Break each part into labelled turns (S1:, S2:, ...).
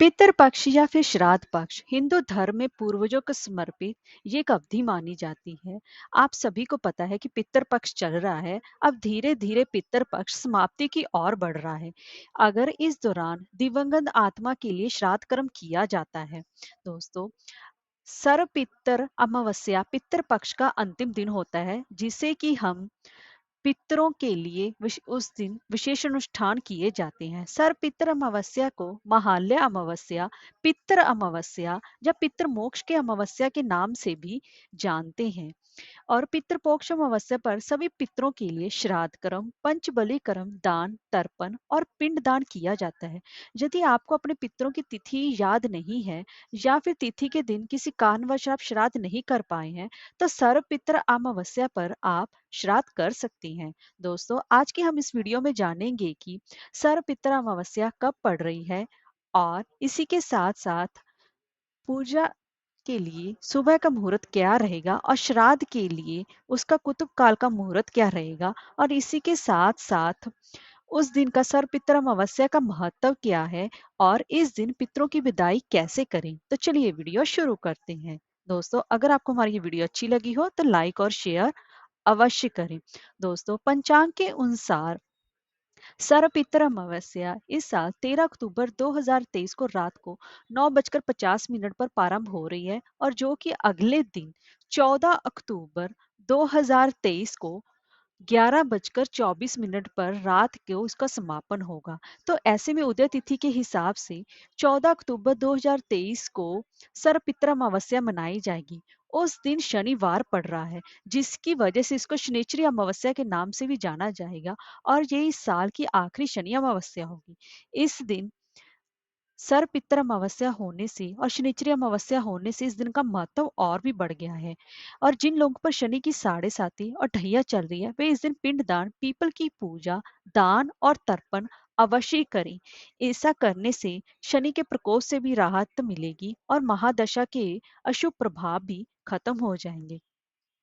S1: पितृ पक्ष या फिर श्राद्ध पक्ष हिंदू धर्म में पूर्वजों को समर्पित ये एक अवधि मानी जाती है। आप सभी को पता है कि पितृ पक्ष चल रहा है। अब धीरे धीरे पितृ पक्ष समाप्ति की ओर बढ़ रहा है। अगर इस दौरान दिवंगत आत्मा के लिए श्राद्ध कर्म किया जाता है। दोस्तों, सर्व पितृ अमावस्या पितृ पक्ष का अंतिम दिन होता है, जिसे कि हम पितरों के लिए उस दिन विशेष अनुष्ठान किए जाते हैं। सर्वपितर अमावस्या को महालय अमावस्या, पितर अमावस्या या पितृ मोक्ष के अमावस्या के नाम से भी जानते हैं। और पितृपक्ष अमावस्या पर सभी पितरों के लिए श्राद्ध कर्म, पंचबलि कर्म, दान, तर्पण और पिंड दान किया जाता है। यदि आपको अपने पितरों की तिथि याद नहीं है या फिर तिथि के दिन किसी कारणवश आप श्राद्ध नहीं कर पाए हैं, तो सर्व पितृ अमावस्या पर आप श्राद्ध कर सकती हैं। दोस्तों, आज के हम इस वीडियो में जानेंगे कि सर्व पितृ अमावस्या कब पड़ रही है और इसी के साथ साथ पूजा के लिए सुबह का मुहूर्त क्या रहेगा और श्राद्ध के लिए उसका कुतुब काल का मुहूर्त क्या रहेगा, और इसी के साथ साथ उस दिन का सर्वपितृ अमावस्या का महत्व क्या है और इस दिन पितरों की विदाई कैसे करें। तो चलिए वीडियो शुरू करते हैं। दोस्तों, अगर आपको हमारी ये वीडियो अच्छी लगी हो तो लाइक और शेयर अवश्य करें। दोस्तों, पंचांग के अनुसार सर्वपितृ अमावस्या इस साल 13 अक्टूबर 2023 को रात को 9:50 पर प्रारंभ हो रही है और जो कि अगले दिन 14 अक्टूबर 2023 को 11:24 पर रात को इसका समापन होगा। तो ऐसे में उदय तिथि के हिसाब से 14 अक्टूबर 2023 को सर्वपितृ अमावस्या मनाई जाएगी। उस दिन शनिवार पड़ रहा है, जिसकी वजह से इसको शनिश्चरी अमावस्या के नाम से भी जाना जाएगा और ये इस साल की आखिरी शनि अमावस्या होगी। इस दिन सर्वपितृ अमावस्या होने से और शनिश्चरी अमावस्या होने से इस दिन का महत्व और भी बढ़ गया है। और जिन लोगों पर शनि की साढ़े साती और ढैया चल रही है, वे इस दिन पिंडदान, पीपल की पूजा, दान और तर्पण अवश्य करें। ऐसा करने से शनि के प्रकोप से भी राहत मिलेगी और महादशा के अशुभ प्रभाव भी खत्म हो जाएंगे।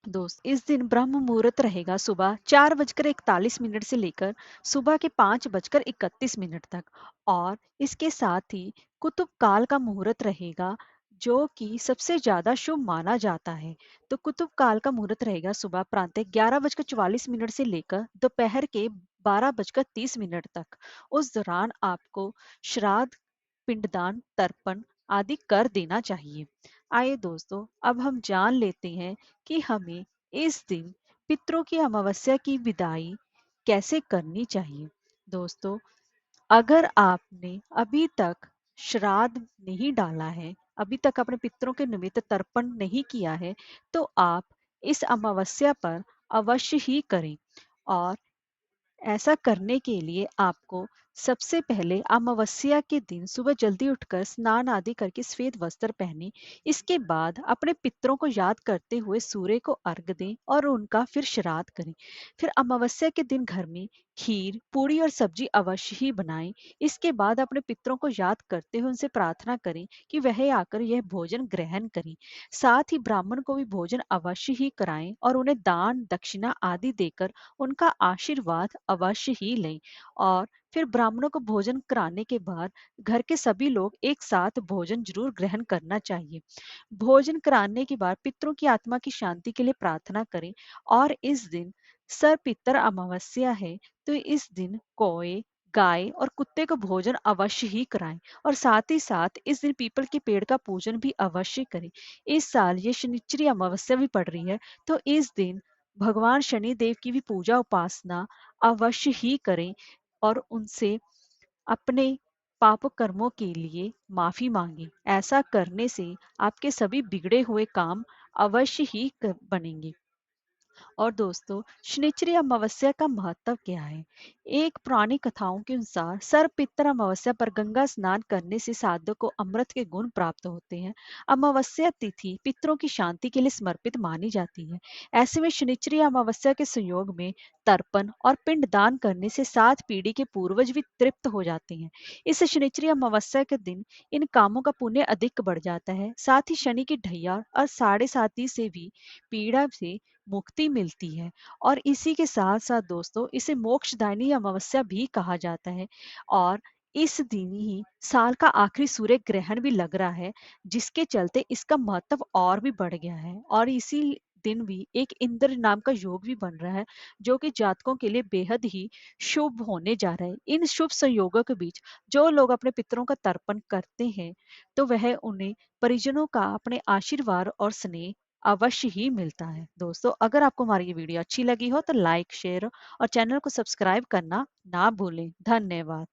S1: दोस्त, इस दिन ब्रह्म मुहूर्त रहेगा सुबह 4:41 से लेकर सुबह के 5:31 तक। और इसके साथ ही कुतुब काल का मुहूर्त रहेगा, जो कि सबसे ज्यादा शुभ माना जाता है। तो कुतुब काल का मुहूर्त रहेगा सुबह प्रातः 11:44 से लेकर दोपहर के 12:30 तक। उस दौरान आपको श्राद्ध, पिंडदान, तर्पण आदि कर देना चाहिए। आइए दोस्तों, अब हम जान लेते हैं कि हमें इस दिन पितरों की अमावस्या की विदाई कैसे करनी चाहिए। दोस्तों, अगर आपने अभी तक श्राद्ध नहीं डाला है, अभी तक अपने पितरों के निमित्त तर्पण नहीं किया है, तो आप इस अमावस्या पर अवश्य ही करें। और ऐसा करने के लिए आपको सबसे पहले अमावस्या के दिन सुबह जल्दी उठकर स्नान आदि करके श्वेत वस्त्र पहने। इसके बाद अपने पितरों को याद करते हुए सूर्य को अर्घ दें और उनका फिर श्राद्ध करें। फिर अमावस्या के दिन घर में खीर, पूड़ी और सब्जी अवश्य ही बनाएं। इसके बाद अपने पितरों को याद करते हुए उनसे प्रार्थना करें कि वह आकर यह भोजन ग्रहण करें। साथ ही ब्राह्मण को भी भोजन अवश्य ही कराएं और उन्हें दान, दक्षिणा आदि देकर उनका आशीर्वाद अवश्य ही लें। और फिर ब्राह्मणों को भोजन कराने के बाद घर के सभी लोग एक साथ भोजन जरूर ग्रहण करना चाहिए। भोजन कराने के बाद पितरों की आत्मा की शांति के लिए प्रार्थना करें। और इस दिन सर्वपितर अमावस्या है, तो इस दिन कौए, गाय और कुत्ते को भोजन अवश्य ही कराएं। और साथ ही साथ इस दिन पीपल के पेड़ का पूजन भी अवश्य करें। इस साल ये शनिश्चरी अमावस्या भी पड़ रही है, तो इस दिन भगवान शनि देव की भी पूजा उपासना अवश्य ही करें और उनसे अपने पाप कर्मों के लिए माफी मांगे। ऐसा करने से आपके सभी बिगड़े हुए काम अवश्य ही बनेंगे। और दोस्तों, शनिश्चरी अमावस्या का महत्व क्या है? एक पुरानी कथाओं के अनुसार सर्वपितर अमावस्या पर गंगा स्नान करने से साधक को अमृत के गुण प्राप्त होते हैं। अमावस्या तिथि पितरों की शांति के लिए समर्पित मानी जाती है। ऐसे में शनिश्चरी अमावस्या के संयोग में तर्पण और पिंड दान करने से 7 पीढ़ी के पूर्वज भी तृप्त हो जाते हैं। इस शनिश्चरी अमावस्या के दिन इन कामों का पुण्य अधिक बढ़ जाता है। साथ ही शनि की ढैया और साढ़े साती से भी पीड़ा से मुक्ति मिलती है। और इसी के साथ साथ दोस्तों, इसे मोक्षदायिनी अमावस्या भी कहा जाता है। और इस दिन ही साल का आखिरी सूर्य ग्रहण भी लग रहा है, जिसके चलते इसका महत्व और भी बढ़ गया है। और इसी दिन भी एक इंद्र नाम का योग भी बन रहा है, जो कि जातकों के लिए बेहद ही शुभ होने जा रहा है। इन शुभ संयोगों के बीच जो लोग अपने पितरों का तर्पण करते हैं, तो वह उन्हें परिजनों का अपने आशीर्वाद और स्नेह अवश्य ही मिलता है। दोस्तों, अगर आपको हमारी ये वीडियो अच्छी लगी हो तो लाइक, शेयर और चैनल को सब्सक्राइब करना ना भूलें। धन्यवाद।